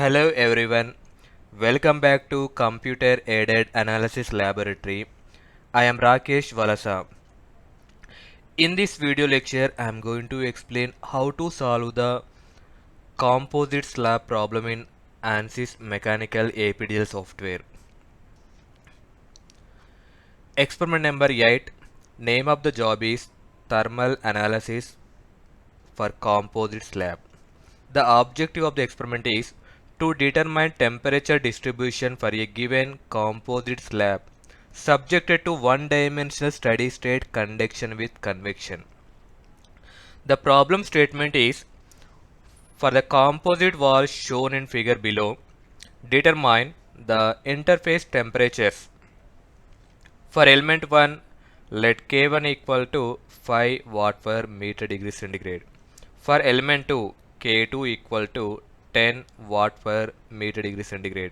Hello everyone, welcome back to Computer Aided Analysis Laboratory. I am Rakesh VALASA. In this video lecture, I am going to explain how to solve the composite slab problem in ANSYS mechanical APDL software. Experiment number 8. Name of the job is thermal analysis for composite slab. The objective of the experiment is to determine temperature distribution for a given composite slab subjected to one-dimensional steady-state conduction with convection. The problem statement is for the composite wall shown in figure below, determine the interface temperatures. For element 1, let K1 equal to 5 watt per meter degree centigrade. For element 2, K2 equal to 10 watt per meter degree centigrade.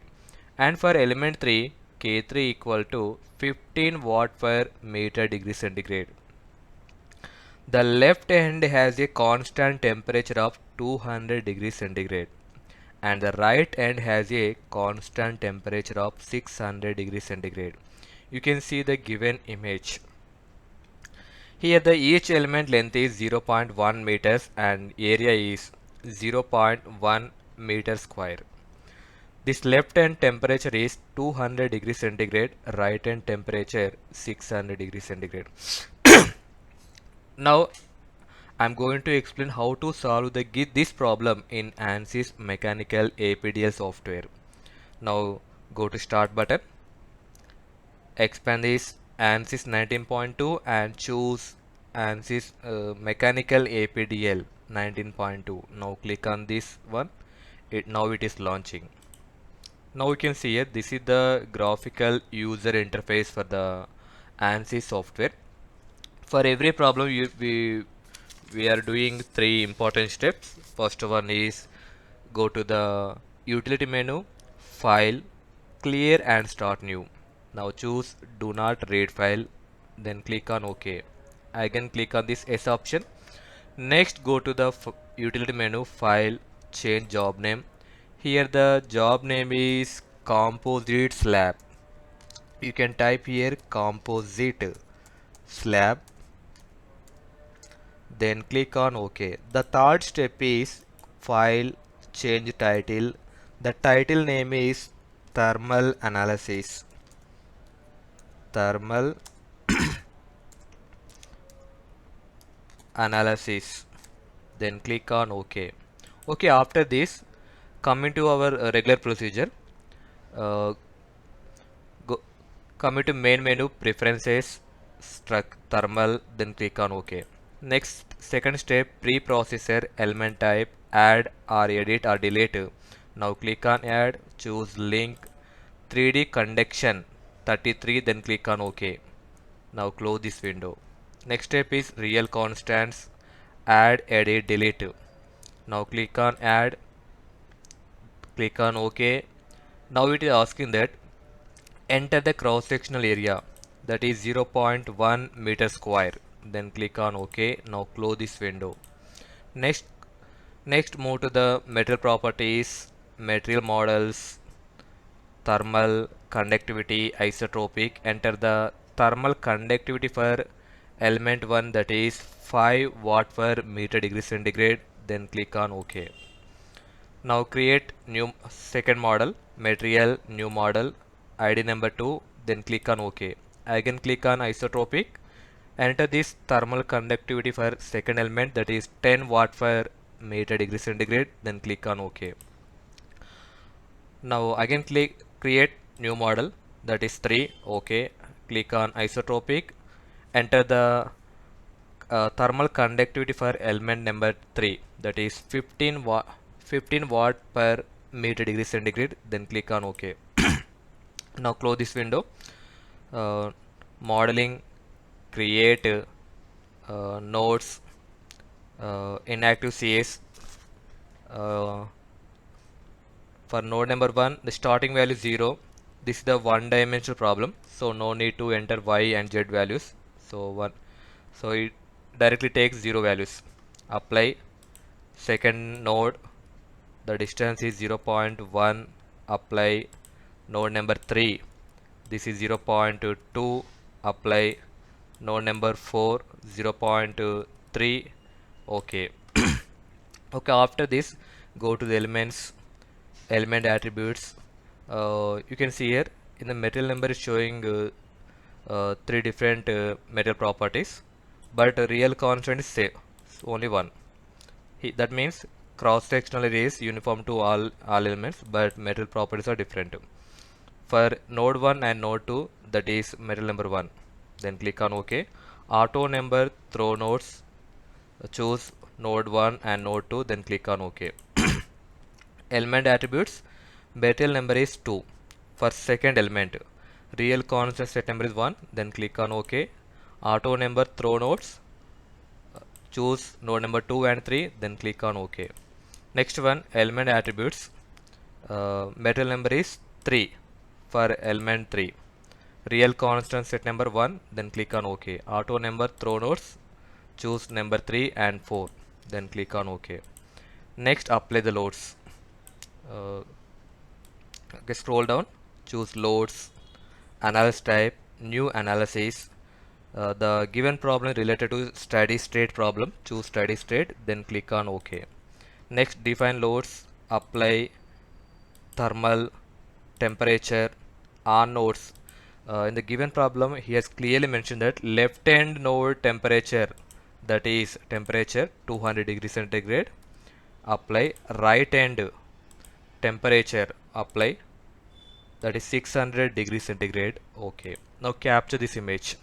And for element 3, K3 equal to 15 watt per meter degree centigrade. The left end has a constant temperature of 200 degrees centigrade and the right end has a constant temperature of 600 degrees centigrade. You can see the given image. Here the each element length is 0.1 meters and area is 0.1 meter square. This left end temperature is 200 degrees centigrade, right end temperature 600 degrees centigrade. Now I'm going to explain how to solve this problem in ANSYS mechanical APDL software. Now go to start button, expand this ANSYS 19.2 and choose ANSYS mechanical APDL 19.2. Now click on this one. Now it is launching. Now you can see here this is the graphical user interface for the ANSYS software. For every problem we are doing three important steps. First one is go to the utility menu, file, clear and start new. Now choose do not read file, then click on OK. Again click on this S option. Next go to the utility menu, file, change job name. Here the job name is composite slab. You can type here composite slab, then click on OK. The third step is file, change title. The title name is thermal analysis. Thermal analysis. Then click on OK. Okay, after this, coming to our regular procedure. Uh, Coming to main menu, preferences, thermal, then click on OK. Next, second step, preprocessor, element type, add or edit or delete. Now click on add, choose link, 3D conduction 33, then click on OK. Now close this window. Next step is real constants, add, edit, delete. Now click on add, click on OK. Now it is asking that enter the cross-sectional area, that is 0.1 meter square. Then click on OK. Now close this window. Next, move to the material properties, material models, thermal conductivity, isotropic. Enter the thermal conductivity for element 1, that is 5 watt per meter degree centigrade. Then click on OK. Now create new second model, material, new model, ID number 2, then click on OK. Again click on isotropic. Enter this thermal conductivity for second element, that is 10 watt per meter degree centigrade, then click on OK. Now again create new model, that is 3, OK. Click on isotropic. Enter the thermal conductivity for element number 3, that is 15 watt per meter degree centigrade, then click on OK. Now close this window. Modeling, create nodes, inactive CS. For node number 1, the starting value is 0. This is the one dimensional problem, so no need to enter y and z values. So it directly takes 0 values. Apply. Second node, the distance is 0.1, apply node number 3, this is 0.2, apply node number 4, 0.3. Okay. Okay, after this go to the element attributes. You can see here in the material number is showing three different material properties, but real constant is only one. That means cross-sectional area is uniform to all elements, but material properties are different. For node 1 and node 2, that is material number 1, then click on OK. Auto number throw nodes, choose node 1 and node 2, then click on OK. Element attributes, material number is 2. For second element, real constant set number is 1, then click on OK. Auto number throw nodes, choose node number 2 and 3, then click on OK. Next one, element attributes, material number is 3. For element 3, real constant set number 1, then click on OK. Auto number throw nodes, choose number 3 and 4, then click on OK. Next, apply the loads. Okay, scroll down, choose loads, analysis type, new analysis. The given problem related to steady state problem, choose steady state, then click on OK. Next, define loads, apply thermal, temperature on nodes. In the given problem, he has clearly mentioned that left hand node temperature, that is temperature 200 degrees centigrade, apply. Right hand temperature, apply, that is 600 degrees centigrade. Okay, now capture this image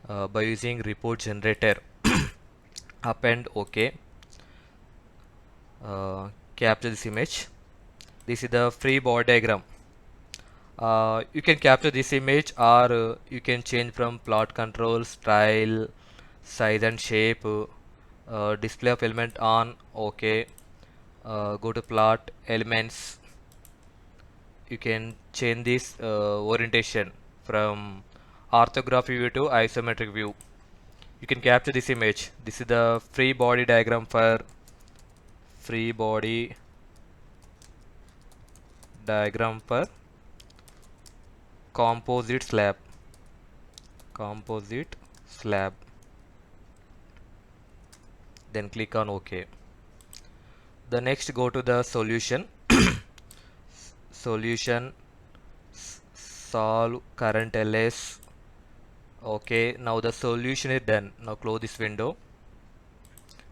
by using report generator. Append OK. Capture this image. This is the free body diagram. You can capture this image, or you can change from plot control, style, size and shape, display of element on. Okay. Go to plot elements. You can change this orientation from orthographic view to isometric view. You can capture this image. This is the free body diagram for composite slab. Then click on OK. The next, go to the solution. Solution, solve current ls. Okay, now the solution is done. Now close this window.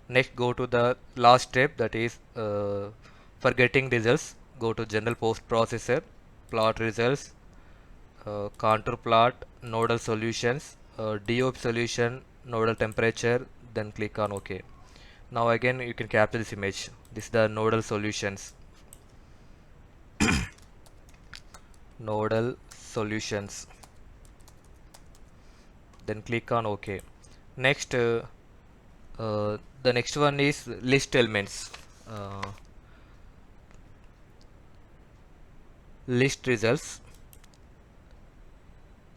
Next, go to the last step, that is for getting results. Go to general post processor, plot results, contour plot, nodal solutions, DOP solution, nodal temperature, then click on OK. Now again you can capture this image. This is the nodal solutions. Nodal solutions, then click on OK. Next, the next one is list elements. List results,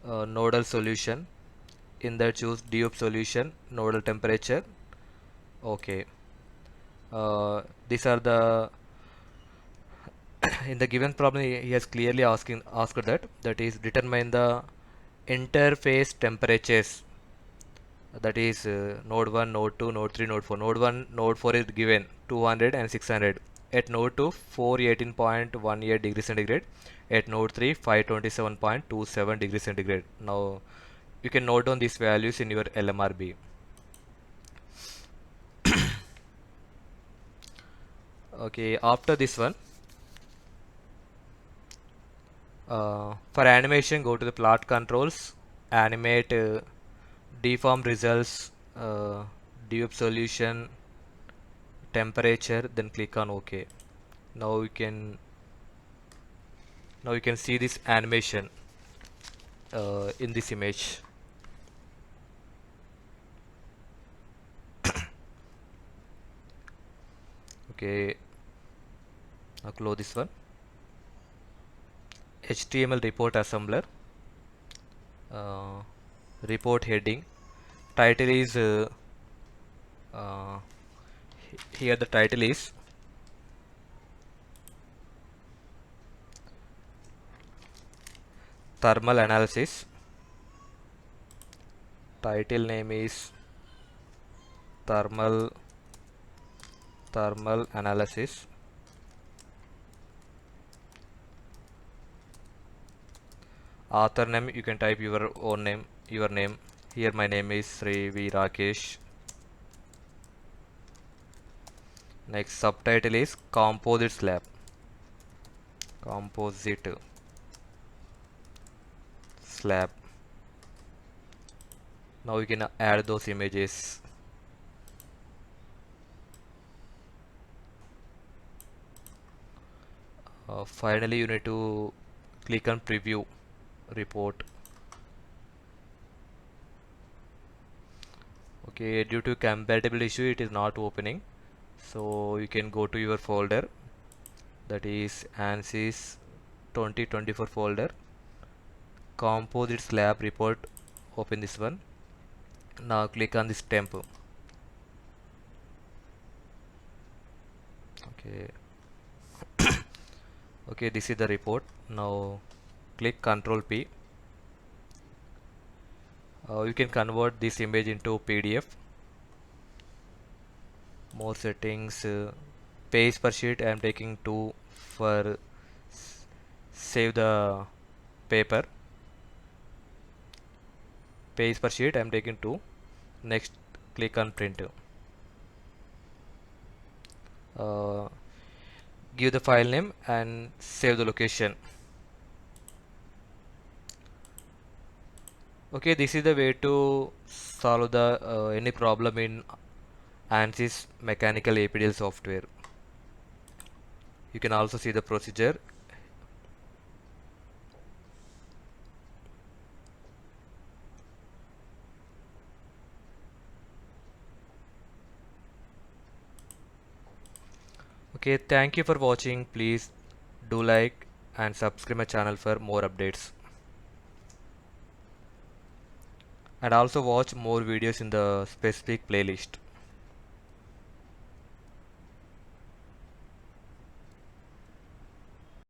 nodal solution. In that, choose DOP solution, nodal temperature. Okay. These are the in the given problem he has clearly asked that is determine the interface temperatures, that is node 1, node 2, node 3, node 4. Node 1, node 4 is given 200 and 600. At node 2, 418.18 degrees centigrade. At node 3, 527.27 degrees centigrade. Now you can note down these values in your LMRB. Okay, after this one, for animation, go to the plot controls, animate, deform results, DOP solution, temperature, then click on OK. Now you can see this animation in this image. Okay, now close this one. HTML report assembler, report heading, title is here the title is thermal analysis. Title name is thermal analysis. Author name, you can type your own name, your name. Here my name is Sri V Rakesh. Next subtitle is composite slab. Composite slab. Now you can add those images. Finally you need to click on preview report. Okay, due to compatibility issue it is not opening, so you can go to your folder, that is ANSYS 2024 folder, composite slab report. Open this one. Now click on this temp. Okay. Okay, this is the report. Now click Ctrl P. You can convert this image into PDF. More settings. Page per sheet I am taking 2 for save the paper. Page per sheet I am taking 2. Next click on print. Give the file name and save the location. Okay, this is the way to solve the any problem in ANSYS mechanical APDL software. You can also see the procedure. Okay, thank you for watching. Please do like and subscribe my channel for more updates. And also watch more videos in the specific playlist.